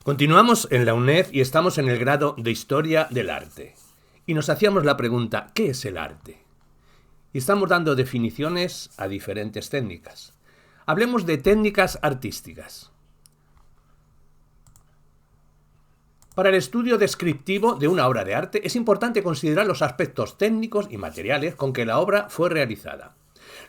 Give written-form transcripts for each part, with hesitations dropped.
Continuamos en la UNED y estamos en el grado de Historia del Arte. Y nos hacíamos la pregunta, ¿qué es el arte? Y estamos dando definiciones a diferentes técnicas. Hablemos de técnicas artísticas. Para el estudio descriptivo de una obra de arte es importante considerar los aspectos técnicos y materiales con que la obra fue realizada.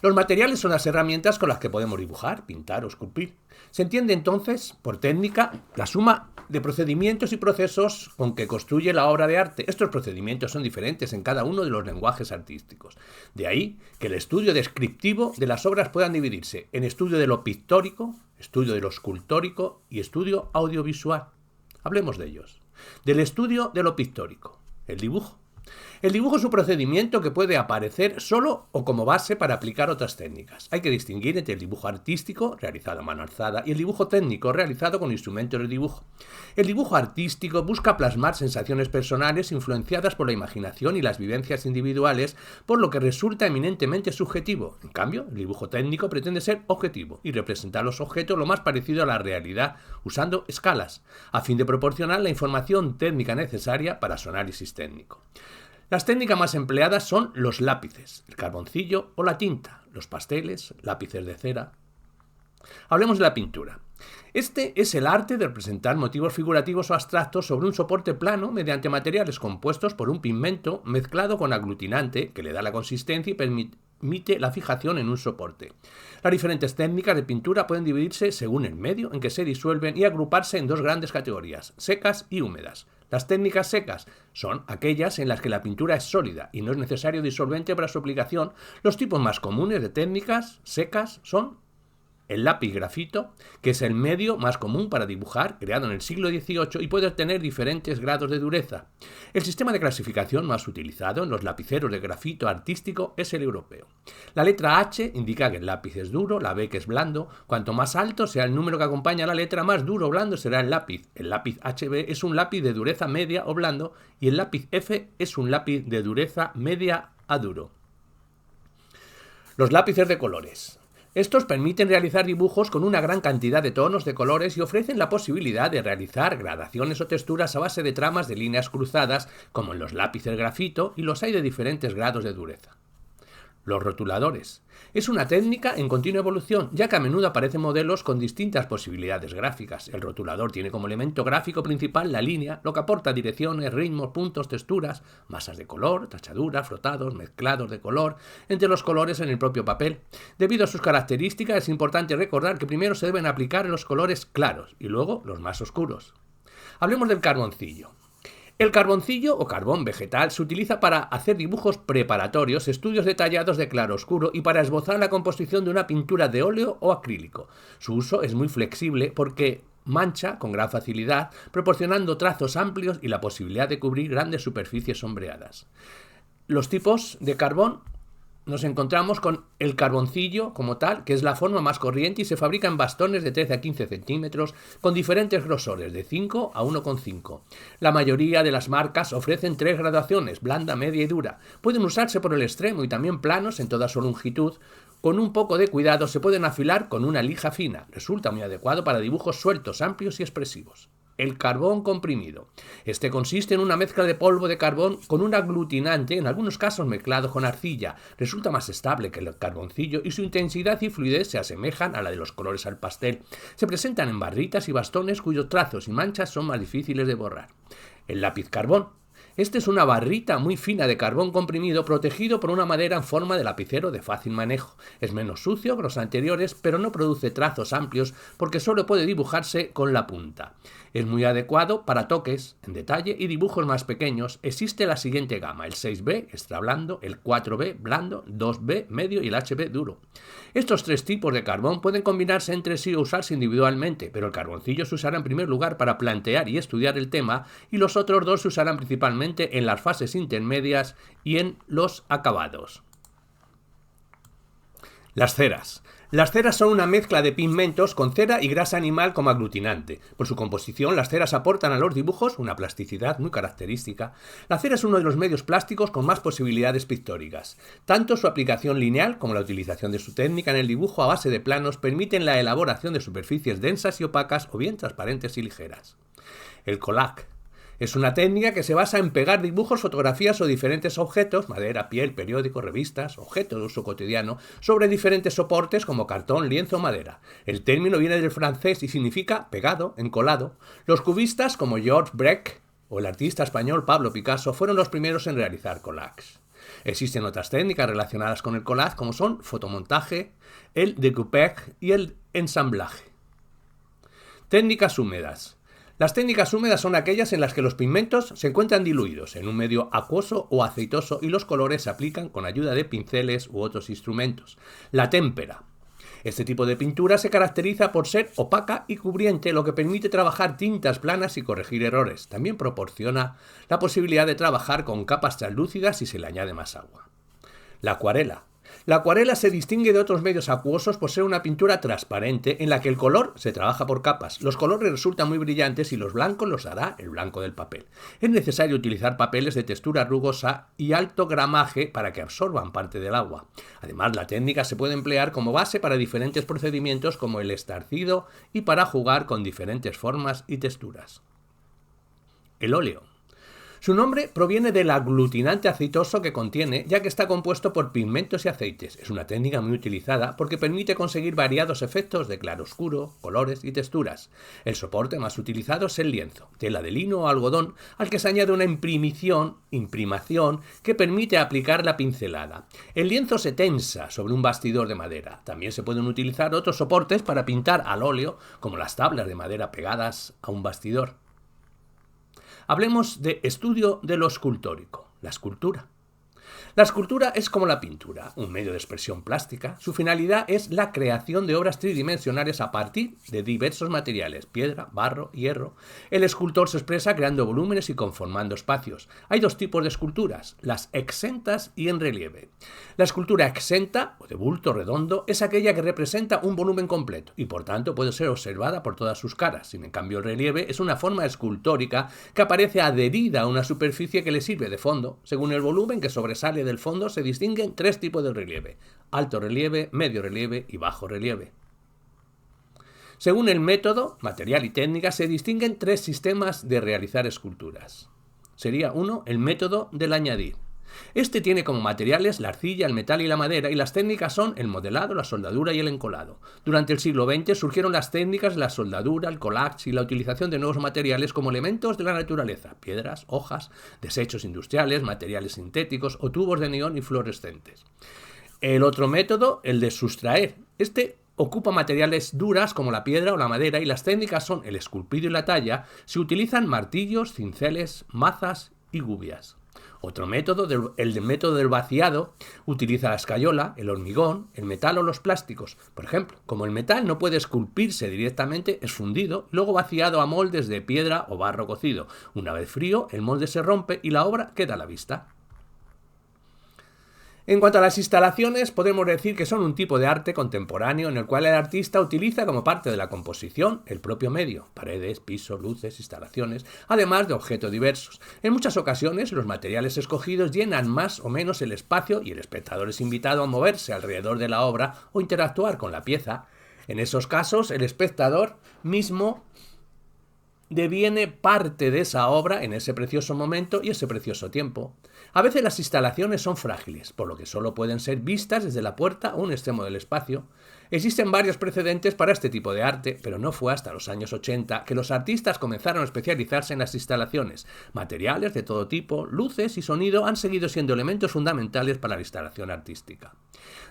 Los materiales son las herramientas con las que podemos dibujar, pintar o esculpir. Se entiende entonces, por técnica, la suma de procedimientos y procesos con que construye la obra de arte. Estos procedimientos son diferentes en cada uno de los lenguajes artísticos. De ahí que el estudio descriptivo de las obras puedan dividirse en estudio de lo pictórico, estudio de lo escultórico y estudio audiovisual. Hablemos de ellos. Del estudio de lo pictórico, el dibujo. El dibujo es un procedimiento que puede aparecer solo o como base para aplicar otras técnicas. Hay que distinguir entre el dibujo artístico, realizado a mano alzada, y el dibujo técnico, realizado con instrumentos de dibujo. El dibujo artístico busca plasmar sensaciones personales influenciadas por la imaginación y las vivencias individuales, por lo que resulta eminentemente subjetivo. En cambio, el dibujo técnico pretende ser objetivo y representar los objetos lo más parecido a la realidad, usando escalas, a fin de proporcionar la información técnica necesaria para su análisis técnico. Las técnicas más empleadas son los lápices, el carboncillo o la tinta, los pasteles, lápices de cera. Hablemos de la pintura. Este es el arte de representar motivos figurativos o abstractos sobre un soporte plano mediante materiales compuestos por un pigmento mezclado con aglutinante que le da la consistencia y permite la fijación en un soporte. Las diferentes técnicas de pintura pueden dividirse según el medio en que se disuelven y agruparse en dos grandes categorías, secas y húmedas. Las técnicas secas son aquellas en las que la pintura es sólida y no es necesario disolvente para su aplicación. Los tipos más comunes de técnicas secas son el lápiz grafito, que es el medio más común para dibujar, creado en el siglo XVIII y puede tener diferentes grados de dureza. El sistema de clasificación más utilizado en los lapiceros de grafito artístico es el europeo. La letra H indica que el lápiz es duro, la B que es blando. Cuanto más alto sea el número que acompaña a la letra, más duro o blando será el lápiz. El lápiz HB es un lápiz de dureza media o blando y el lápiz F es un lápiz de dureza media a duro. Los lápices de colores. Estos permiten realizar dibujos con una gran cantidad de tonos de colores y ofrecen la posibilidad de realizar gradaciones o texturas a base de tramas de líneas cruzadas, como en los lápices grafito, y los hay de diferentes grados de dureza. Los rotuladores. Es una técnica en continua evolución, ya que a menudo aparecen modelos con distintas posibilidades gráficas. El rotulador tiene como elemento gráfico principal la línea, lo que aporta direcciones, ritmos, puntos, texturas, masas de color, tachaduras, frotados, mezclados de color entre los colores en el propio papel. Debido a sus características es importante recordar que primero se deben aplicar los colores claros y luego los más oscuros. Hablemos del carboncillo. El carboncillo o carbón vegetal se utiliza para hacer dibujos preparatorios, estudios detallados de claroscuro y para esbozar la composición de una pintura de óleo o acrílico. Su uso es muy flexible porque mancha con gran facilidad, proporcionando trazos amplios y la posibilidad de cubrir grandes superficies sombreadas. Los tipos de carbón. Nos encontramos con el carboncillo como tal, que es la forma más corriente y se fabrica en bastones de 13 a 15 centímetros con diferentes grosores, de 5 a 1,5. La mayoría de las marcas ofrecen 3 graduaciones, blanda, media y dura. Pueden usarse por el extremo y también planos en toda su longitud. Con un poco de cuidado se pueden afilar con una lija fina. Resulta muy adecuado para dibujos sueltos, amplios y expresivos. El carbón comprimido. Este consiste en una mezcla de polvo de carbón con un aglutinante, en algunos casos mezclado con arcilla. Resulta más estable que el carboncillo y su intensidad y fluidez se asemejan a la de los colores al pastel. Se presentan en barritas y bastones cuyos trazos y manchas son más difíciles de borrar. El lápiz carbón. Este es una barrita muy fina de carbón comprimido protegido por una madera en forma de lapicero de fácil manejo. Es menos sucio que los anteriores, pero no produce trazos amplios porque solo puede dibujarse con la punta. Es muy adecuado para toques en detalle y dibujos más pequeños. Existe la siguiente gama: el 6B extra blando, el 4B blando, 2B medio y el HB duro. Estos 3 tipos de carbón pueden combinarse entre sí o usarse individualmente, pero el carboncillo se usará en primer lugar para plantear y estudiar el tema y los otros 2 se usarán principalmente en las fases intermedias y en los acabados. Las ceras. Las ceras son una mezcla de pigmentos con cera y grasa animal como aglutinante. Por su composición, las ceras aportan a los dibujos una plasticidad muy característica. La cera es uno de los medios plásticos con más posibilidades pictóricas. Tanto su aplicación lineal como la utilización de su técnica en el dibujo a base de planos permiten la elaboración de superficies densas y opacas o bien transparentes y ligeras. El collage es una técnica que se basa en pegar dibujos, fotografías o diferentes objetos, madera, piel, periódicos, revistas, objetos de uso cotidiano, sobre diferentes soportes como cartón, lienzo o madera. El término viene del francés y significa pegado, encolado. Los cubistas como Georges Braque o el artista español Pablo Picasso fueron los primeros en realizar collages. Existen otras técnicas relacionadas con el collage como son fotomontaje, el découpage y el ensamblaje. Técnicas húmedas. Las técnicas húmedas son aquellas en las que los pigmentos se encuentran diluidos en un medio acuoso o aceitoso y los colores se aplican con ayuda de pinceles u otros instrumentos. La témpera. Este tipo de pintura se caracteriza por ser opaca y cubriente, lo que permite trabajar tintas planas y corregir errores. También proporciona la posibilidad de trabajar con capas translúcidas si se le añade más agua. La acuarela. La acuarela se distingue de otros medios acuosos por ser una pintura transparente en la que el color se trabaja por capas. Los colores resultan muy brillantes y los blancos los dará el blanco del papel. Es necesario utilizar papeles de textura rugosa y alto gramaje para que absorban parte del agua. Además, la técnica se puede emplear como base para diferentes procedimientos como el estarcido y para jugar con diferentes formas y texturas. El óleo. Su nombre proviene del aglutinante aceitoso que contiene, ya que está compuesto por pigmentos y aceites. Es una técnica muy utilizada porque permite conseguir variados efectos de claroscuro, colores y texturas. El soporte más utilizado es el lienzo, tela de lino o algodón, al que se añade una imprimación que permite aplicar la pincelada. El lienzo se tensa sobre un bastidor de madera. También se pueden utilizar otros soportes para pintar al óleo, como las tablas de madera pegadas a un bastidor. Hablemos de estudio de lo escultórico, la escultura. La escultura es como la pintura, un medio de expresión plástica. Su finalidad es la creación de obras tridimensionales a partir de diversos materiales, piedra, barro, hierro. El escultor se expresa creando volúmenes y conformando espacios. Hay dos tipos de esculturas, las exentas y en relieve. La escultura exenta, o de bulto redondo, es aquella que representa un volumen completo y por tanto puede ser observada por todas sus caras. Sin en cambio, el relieve es una forma escultórica que aparece adherida a una superficie que le sirve de fondo. Según el volumen que sobresale del fondo se distinguen tres tipos de relieve: alto relieve, medio relieve y bajo relieve. Según el método, material y técnica, se distinguen tres sistemas de realizar esculturas. Sería uno, el método del añadir. Este tiene como materiales la arcilla, el metal y la madera, y las técnicas son el modelado, la soldadura y el encolado. Durante el siglo XX surgieron las técnicas de la soldadura, el collage y la utilización de nuevos materiales como elementos de la naturaleza: piedras, hojas, desechos industriales, materiales sintéticos o tubos de neón y fluorescentes. El otro método, el de sustraer. Este ocupa materiales duras como la piedra o la madera y las técnicas son el esculpido y la talla. Se utilizan martillos, cinceles, mazas y gubias. Otro método, el método del vaciado, utiliza la escayola, el hormigón, el metal o los plásticos. Por ejemplo, como el metal no puede esculpirse directamente, es fundido, luego vaciado a moldes de piedra o barro cocido. Una vez frío, el molde se rompe y la obra queda a la vista. En cuanto a las instalaciones, podemos decir que son un tipo de arte contemporáneo en el cual el artista utiliza como parte de la composición el propio medio, paredes, pisos, luces, instalaciones, además de objetos diversos. En muchas ocasiones, los materiales escogidos llenan más o menos el espacio y el espectador es invitado a moverse alrededor de la obra o interactuar con la pieza. En esos casos, el espectador mismo deviene parte de esa obra en ese precioso momento y ese precioso tiempo. A veces las instalaciones son frágiles, por lo que solo pueden ser vistas desde la puerta o un extremo del espacio. Existen varios precedentes para este tipo de arte, pero no fue hasta los años 80 que los artistas comenzaron a especializarse en las instalaciones. Materiales de todo tipo, luces y sonido han seguido siendo elementos fundamentales para la instalación artística.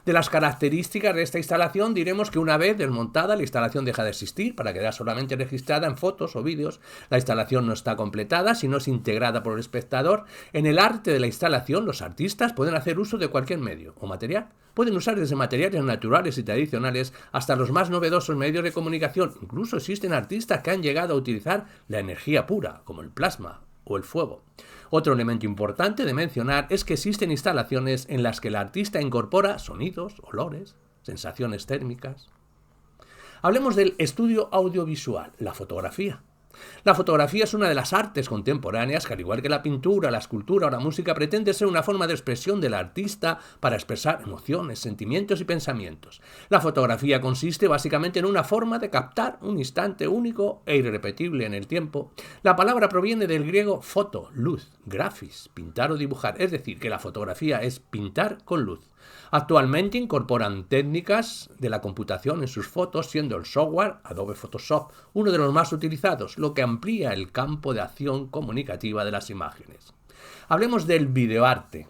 De las características de esta instalación diremos que una vez desmontada la instalación deja de existir para quedar solamente registrada en fotos o vídeos. La instalación no está completada si no es integrada por el espectador. En el arte de la instalación los artistas pueden hacer uso de cualquier medio o material. Pueden usar desde materiales naturales y tradicionales hasta los más novedosos medios de comunicación. Incluso existen artistas que han llegado a utilizar la energía pura, como el plasma o el fuego. Otro elemento importante de mencionar es que existen instalaciones en las que el artista incorpora sonidos, olores, sensaciones térmicas. Hablemos del estudio audiovisual, la fotografía. La fotografía es una de las artes contemporáneas que, al igual que la pintura, la escultura o la música, pretende ser una forma de expresión del artista para expresar emociones, sentimientos y pensamientos. La fotografía consiste básicamente en una forma de captar un instante único e irrepetible en el tiempo. La palabra proviene del griego foto, luz, grafis, pintar o dibujar, es decir, que la fotografía es pintar con luz. Actualmente incorporan técnicas de la computación en sus fotos, siendo el software Adobe Photoshop uno de los más utilizados, lo que amplía el campo de acción comunicativa de las imágenes. Hablemos del videoarte.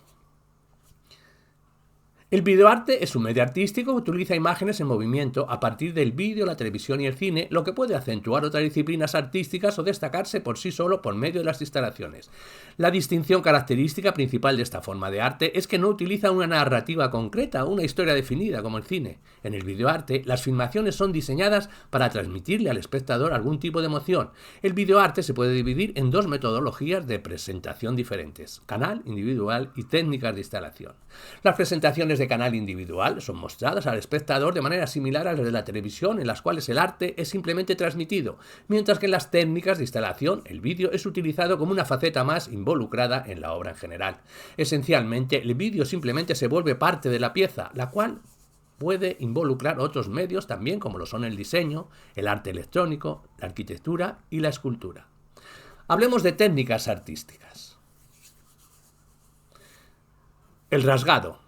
El videoarte es un medio artístico que utiliza imágenes en movimiento a partir del vídeo, la televisión y el cine, lo que puede acentuar otras disciplinas artísticas o destacarse por sí solo por medio de las instalaciones. La distinción característica principal de esta forma de arte es que no utiliza una narrativa concreta o una historia definida como el cine. En el videoarte, las filmaciones son diseñadas para transmitirle al espectador algún tipo de emoción. El videoarte se puede dividir en dos metodologías de presentación diferentes: canal individual y técnicas de instalación. Las presentaciones de canal individual son mostradas al espectador de manera similar a las de la televisión, en las cuales el arte es simplemente transmitido, mientras que en las técnicas de instalación el vídeo es utilizado como una faceta más involucrada en la obra en general. Esencialmente, el vídeo simplemente se vuelve parte de la pieza, la cual puede involucrar otros medios también, como lo son el diseño, el arte electrónico, la arquitectura y la escultura. Hablemos de técnicas artísticas. El rasgado.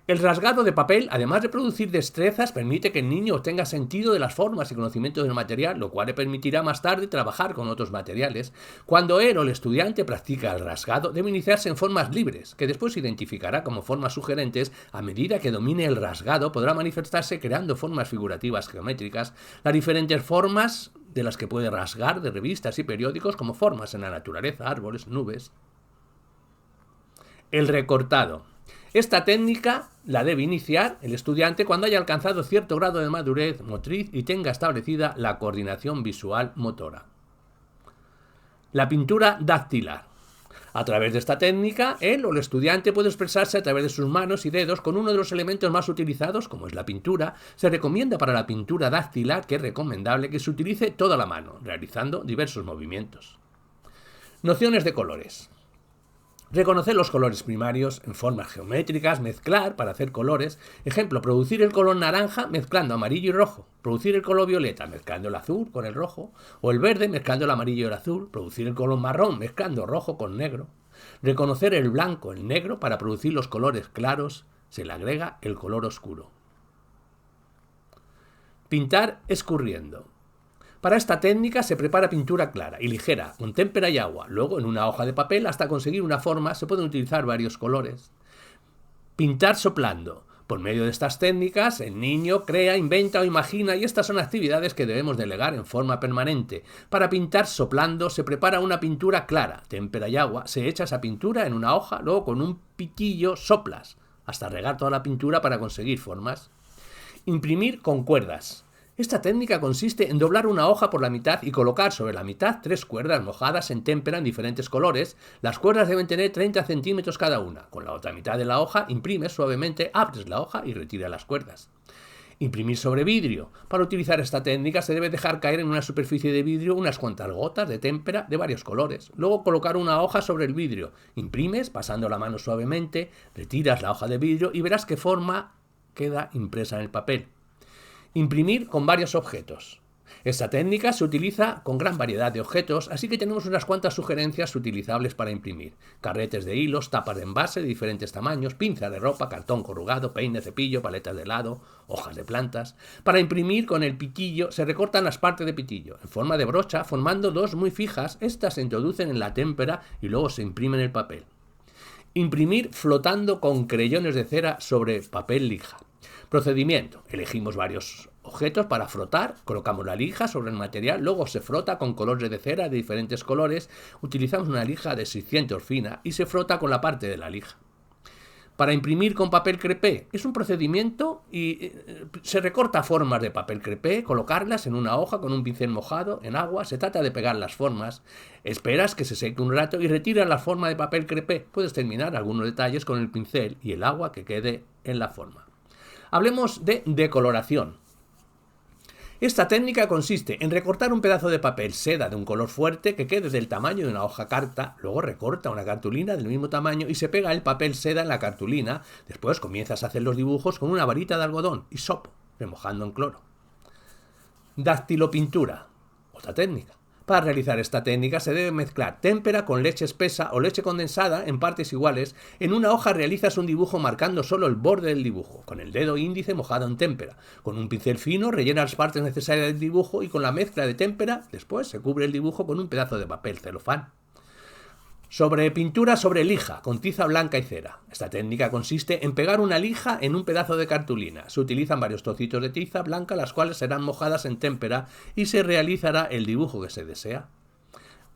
El rasgado de papel, además de producir destrezas, permite que el niño obtenga sentido de las formas y conocimiento del material, lo cual le permitirá más tarde trabajar con otros materiales. Cuando él o el estudiante practica el rasgado, debe iniciarse en formas libres, que después identificará como formas sugerentes. A medida que domine el rasgado, podrá manifestarse creando formas figurativas geométricas, las diferentes formas de las que puede rasgar de revistas y periódicos, como formas en la naturaleza, árboles, nubes. El recortado. Esta técnica la debe iniciar el estudiante cuando haya alcanzado cierto grado de madurez motriz y tenga establecida la coordinación visual motora. La pintura dactilar. A través de esta técnica, él o el estudiante puede expresarse a través de sus manos y dedos con uno de los elementos más utilizados, como es la pintura. Se recomienda para la pintura dactilar que es recomendable que se utilice toda la mano, realizando diversos movimientos. Nociones de colores. Reconocer los colores primarios en formas geométricas, mezclar para hacer colores. Ejemplo, producir el color naranja mezclando amarillo y rojo. Producir el color violeta mezclando el azul con el rojo. O el verde mezclando el amarillo y el azul. Producir el color marrón mezclando rojo con negro. Reconocer el blanco, el negro, para producir los colores claros se le agrega el color oscuro. Pintar escurriendo. Para esta técnica se prepara pintura clara y ligera, con témpera y agua. Luego, en una hoja de papel, hasta conseguir una forma, se pueden utilizar varios colores. Pintar soplando. Por medio de estas técnicas, el niño crea, inventa o imagina, y estas son actividades que debemos delegar en forma permanente. Para pintar soplando se prepara una pintura clara, témpera y agua. Se echa esa pintura en una hoja, luego con un piquillo soplas, hasta regar toda la pintura para conseguir formas. Imprimir con cuerdas. Esta técnica consiste en doblar una hoja por la mitad y colocar sobre la mitad 3 cuerdas mojadas en témpera en diferentes colores. Las cuerdas deben tener 30 centímetros cada una. Con la otra mitad de la hoja imprimes suavemente, abres la hoja y retiras las cuerdas. Imprimir sobre vidrio. Para utilizar esta técnica se debe dejar caer en una superficie de vidrio unas cuantas gotas de témpera de varios colores. Luego colocar una hoja sobre el vidrio. Imprimes pasando la mano suavemente, retiras la hoja de vidrio y verás qué forma queda impresa en el papel. Imprimir con varios objetos. Esta técnica se utiliza con gran variedad de objetos, así que tenemos unas cuantas sugerencias utilizables para imprimir. Carretes de hilos, tapas de envase de diferentes tamaños, pinzas de ropa, cartón corrugado, peine, cepillo, paletas de helado, hojas de plantas. Para imprimir con el pitillo se recortan las partes de pitillo en forma de brocha, formando dos muy fijas. Estas se introducen en la témpera y luego se imprime en el papel. Imprimir flotando con creyones de cera sobre papel lija. Procedimiento. Elegimos varios objetos para frotar, colocamos la lija sobre el material, luego se frota con colores de cera de diferentes colores, utilizamos una lija de 600 fina y se frota con la parte de la lija. Para imprimir con papel crepé es un procedimiento y se recorta formas de papel crepé, colocarlas en una hoja con un pincel mojado en agua, se trata de pegar las formas, esperas que se seque un rato y retiras la forma de papel crepé, puedes terminar algunos detalles con el pincel y el agua que quede en la forma. Hablemos de decoloración. Esta técnica consiste en recortar un pedazo de papel seda de un color fuerte que quede del tamaño de una hoja carta, luego recorta una cartulina del mismo tamaño y se pega el papel seda en la cartulina, después comienzas a hacer los dibujos con una varita de algodón y sopo, remojando en cloro. Dactilopintura, otra técnica. Para realizar esta técnica se debe mezclar témpera con leche espesa o leche condensada en partes iguales. En una hoja realizas un dibujo marcando solo el borde del dibujo, con el dedo índice mojado en témpera. Con un pincel fino rellena las partes necesarias del dibujo y con la mezcla de témpera después se cubre el dibujo con un pedazo de papel celofán. Pintura sobre lija, con tiza blanca y cera. Esta técnica consiste en pegar una lija en un pedazo de cartulina. Se utilizan varios trocitos de tiza blanca, las cuales serán mojadas en témpera y se realizará el dibujo que se desea.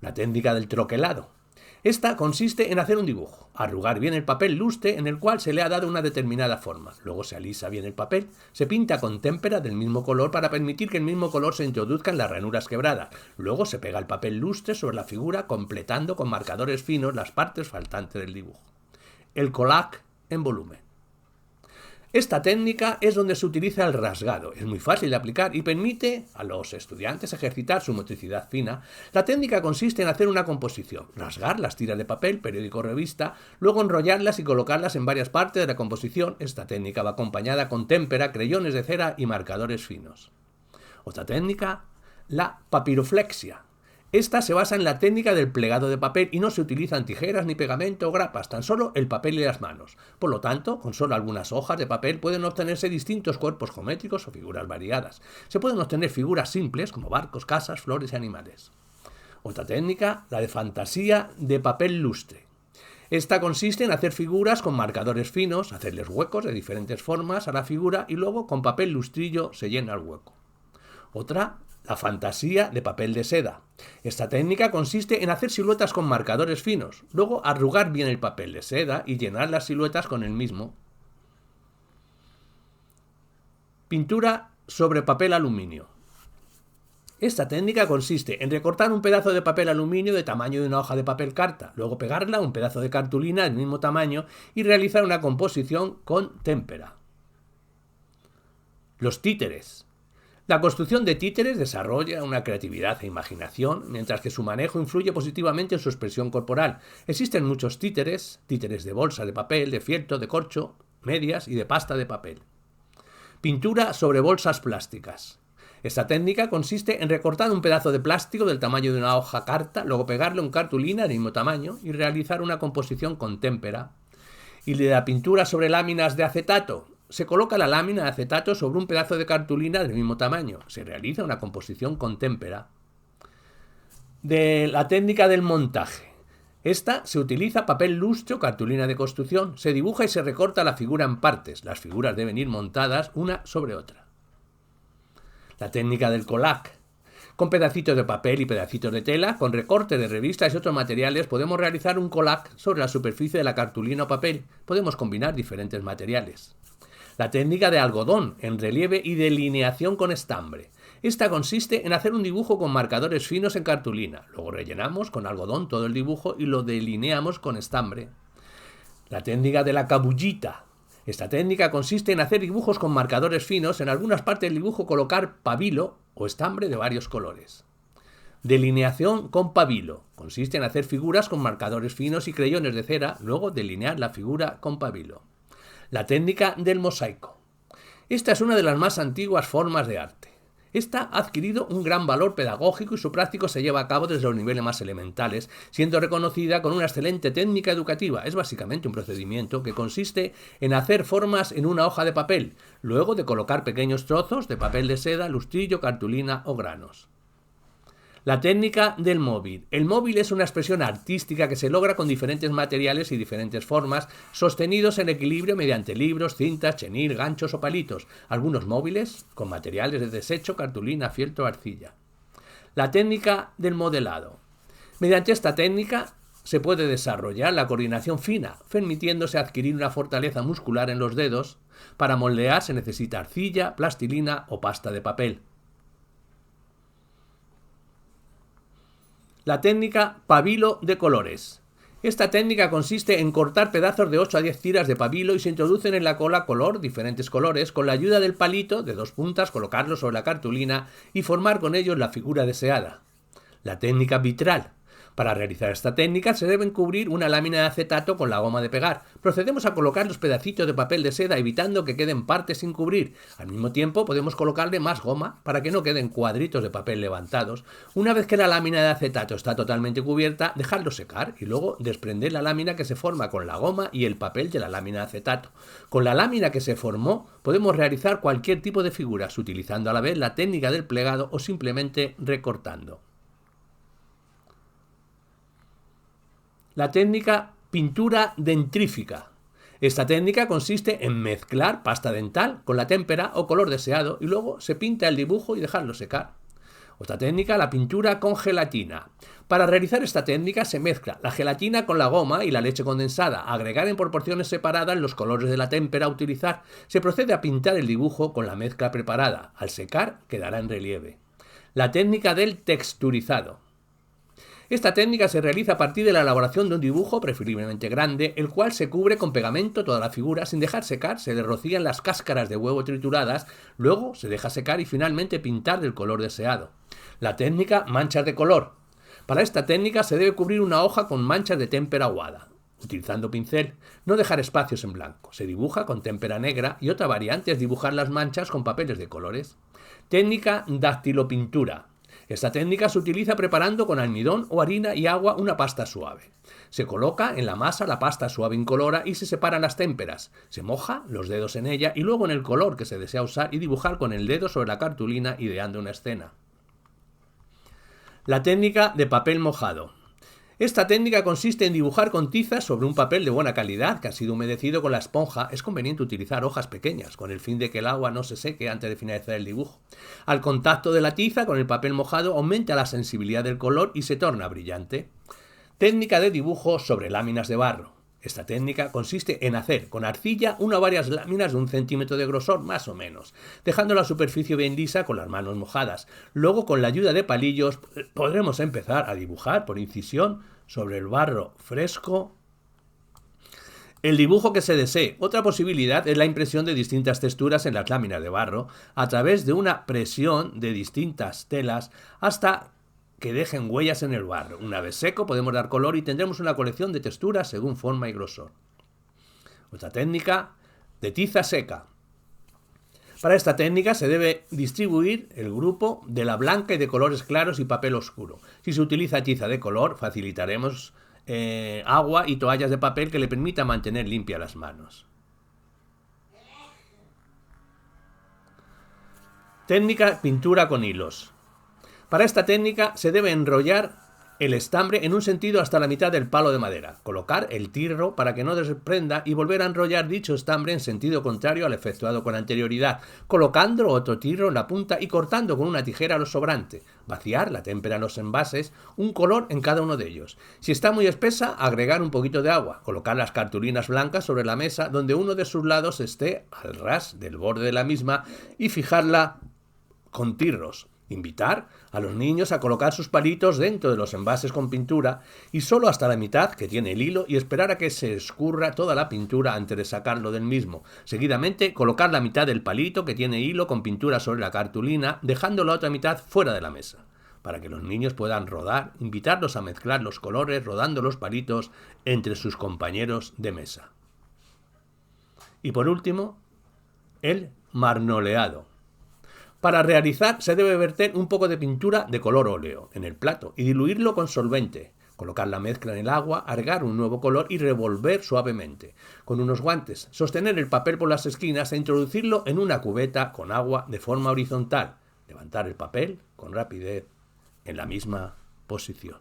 La técnica del troquelado. Esta consiste en hacer un dibujo, arrugar bien el papel lustre en el cual se le ha dado una determinada forma. Luego se alisa bien el papel, se pinta con témpera del mismo color para permitir que el mismo color se introduzca en las ranuras quebradas. Luego se pega el papel lustre sobre la figura completando con marcadores finos las partes faltantes del dibujo. El collage en volumen. Esta técnica es donde se utiliza el rasgado. Es muy fácil de aplicar y permite a los estudiantes ejercitar su motricidad fina. La técnica consiste en hacer una composición, rasgar las tiras de papel, periódico o revista, luego enrollarlas y colocarlas en varias partes de la composición. Esta técnica va acompañada con témpera, creyones de cera y marcadores finos. Otra técnica, la papiroflexia. Esta se basa en la técnica del plegado de papel y no se utilizan tijeras ni pegamento o grapas, tan solo el papel y las manos. Por lo tanto, con solo algunas hojas de papel pueden obtenerse distintos cuerpos geométricos o figuras variadas. Se pueden obtener figuras simples como barcos, casas, flores y animales. Otra técnica, la de fantasía de papel lustre. Esta consiste en hacer figuras con marcadores finos, hacerles huecos de diferentes formas a la figura y luego con papel lustrillo se llena el hueco. Otra, la fantasía de papel de seda. Esta técnica consiste en hacer siluetas con marcadores finos, luego arrugar bien el papel de seda y llenar las siluetas con el mismo. Pintura sobre papel aluminio. Esta técnica consiste en recortar un pedazo de papel aluminio de tamaño de una hoja de papel carta, luego pegarla a un pedazo de cartulina del mismo tamaño y realizar una composición con témpera. Los títeres. La construcción de títeres desarrolla una creatividad e imaginación, mientras que su manejo influye positivamente en su expresión corporal. Existen muchos títeres de bolsa de papel, de fieltro, de corcho, medias y de pasta de papel. Pintura sobre bolsas plásticas. Esta técnica consiste en recortar un pedazo de plástico del tamaño de una hoja carta, luego pegarlo en cartulina del mismo tamaño y realizar una composición con témpera. Y de la pintura sobre láminas de acetato. Se coloca la lámina de acetato sobre un pedazo de cartulina del mismo tamaño. Se realiza una composición con témpera. De la técnica del montaje. Esta se utiliza papel lustre o cartulina de construcción. Se dibuja y se recorta la figura en partes. Las figuras deben ir montadas una sobre otra. La técnica del collage. Con pedacitos de papel y pedacitos de tela, con recortes de revistas y otros materiales, podemos realizar un collage sobre la superficie de la cartulina o papel. Podemos combinar diferentes materiales. La técnica de algodón, en relieve y delineación con estambre. Esta consiste en hacer un dibujo con marcadores finos en cartulina. Luego rellenamos con algodón todo el dibujo y lo delineamos con estambre. La técnica de la cabullita. Esta técnica consiste en hacer dibujos con marcadores finos, en algunas partes del dibujo colocar pabilo o estambre de varios colores. Delineación con pabilo. Consiste en hacer figuras con marcadores finos y creyones de cera, luego delinear la figura con pabilo. La técnica del mosaico. Esta es una de las más antiguas formas de arte. Esta ha adquirido un gran valor pedagógico y su práctica se lleva a cabo desde los niveles más elementales, siendo reconocida con una excelente técnica educativa. Es básicamente un procedimiento que consiste en hacer formas en una hoja de papel, luego de colocar pequeños trozos de papel de seda, lustrillo, cartulina o granos. La técnica del móvil. El móvil es una expresión artística que se logra con diferentes materiales y diferentes formas, sostenidos en equilibrio mediante libros, cintas, chenil, ganchos o palitos. Algunos móviles con materiales de desecho, cartulina, fieltro o arcilla. La técnica del modelado. Mediante esta técnica se puede desarrollar la coordinación fina, permitiéndose adquirir una fortaleza muscular en los dedos. Para moldear se necesita arcilla, plastilina o pasta de papel. La técnica pabilo de colores. Esta técnica consiste en cortar pedazos de 8 a 10 tiras de pabilo y se introducen en la cola diferentes colores, con la ayuda del palito de 2 puntas, colocarlos sobre la cartulina y formar con ellos la figura deseada. La técnica vitral. Para realizar esta técnica se deben cubrir una lámina de acetato con la goma de pegar. Procedemos a colocar los pedacitos de papel de seda evitando que queden partes sin cubrir. Al mismo tiempo podemos colocarle más goma para que no queden cuadritos de papel levantados. Una vez que la lámina de acetato está totalmente cubierta, dejarlo secar y luego desprender la lámina que se forma con la goma y el papel de la lámina de acetato. Con la lámina que se formó podemos realizar cualquier tipo de figuras utilizando a la vez la técnica del plegado o simplemente recortando. La técnica pintura dentrífica. Esta técnica consiste en mezclar pasta dental con la témpera o color deseado y luego se pinta el dibujo y dejarlo secar. Otra técnica, la pintura con gelatina. Para realizar esta técnica se mezcla la gelatina con la goma y la leche condensada, agregar en proporciones separadas los colores de la témpera a utilizar. Se procede a pintar el dibujo con la mezcla preparada. Al secar quedará en relieve. La técnica del texturizado. Esta técnica se realiza a partir de la elaboración de un dibujo, preferiblemente grande, el cual se cubre con pegamento toda la figura. Sin dejar secar, se le rocían las cáscaras de huevo trituradas, luego se deja secar y finalmente pintar del color deseado. La técnica manchas de color. Para esta técnica se debe cubrir una hoja con manchas de témpera aguada. Utilizando pincel, no dejar espacios en blanco. Se dibuja con témpera negra y otra variante es dibujar las manchas con papeles de colores. Técnica dactilopintura. Esta técnica se utiliza preparando con almidón o harina y agua una pasta suave. Se coloca en la masa la pasta suave incolora y se separan las témperas. Se moja los dedos en ella y luego en el color que se desea usar y dibujar con el dedo sobre la cartulina ideando una escena. La técnica de papel mojado. Esta técnica consiste en dibujar con tiza sobre un papel de buena calidad que ha sido humedecido con la esponja. Es conveniente utilizar hojas pequeñas, con el fin de que el agua no se seque antes de finalizar el dibujo. Al contacto de la tiza con el papel mojado aumenta la sensibilidad del color y se torna brillante. Técnica de dibujo sobre láminas de barro. Esta técnica consiste en hacer con arcilla una o varias láminas de 1 centímetro de grosor más o menos, dejando la superficie bien lisa con las manos mojadas. Luego, con la ayuda de palillos, podremos empezar a dibujar por incisión sobre el barro fresco el dibujo que se desee. Otra posibilidad es la impresión de distintas texturas en las láminas de barro a través de una presión de distintas telas hasta que dejen huellas en el barro. Una vez seco podemos dar color y tendremos una colección de texturas según forma y grosor. Otra técnica de tiza seca. Para esta técnica se debe distribuir el grupo de la blanca y de colores claros y papel oscuro. Si se utiliza tiza de color, facilitaremos agua y toallas de papel que le permita mantener limpias las manos. Técnica pintura con hilos. Para esta técnica se debe enrollar el estambre en un sentido hasta la mitad del palo de madera, colocar el tirro para que no desprenda y volver a enrollar dicho estambre en sentido contrario al efectuado con anterioridad, colocando otro tirro en la punta y cortando con una tijera lo sobrante, vaciar la témpera en los envases, un color en cada uno de ellos. Si está muy espesa, agregar un poquito de agua, colocar las cartulinas blancas sobre la mesa donde uno de sus lados esté al ras del borde de la misma y fijarla con tirros. Invitar a los niños a colocar sus palitos dentro de los envases con pintura y solo hasta la mitad que tiene el hilo y esperar a que se escurra toda la pintura antes de sacarlo del mismo. Seguidamente colocar la mitad del palito que tiene hilo con pintura sobre la cartulina, dejando la otra mitad fuera de la mesa, para que los niños puedan rodar, invitarlos a mezclar los colores rodando los palitos entre sus compañeros de mesa. Y por último, el marmoleado. Para realizar se debe verter un poco de pintura de color óleo en el plato y diluirlo con solvente. Colocar la mezcla en el agua, agregar un nuevo color y revolver suavemente. Con unos guantes, sostener el papel por las esquinas e introducirlo en una cubeta con agua de forma horizontal. Levantar el papel con rapidez en la misma posición.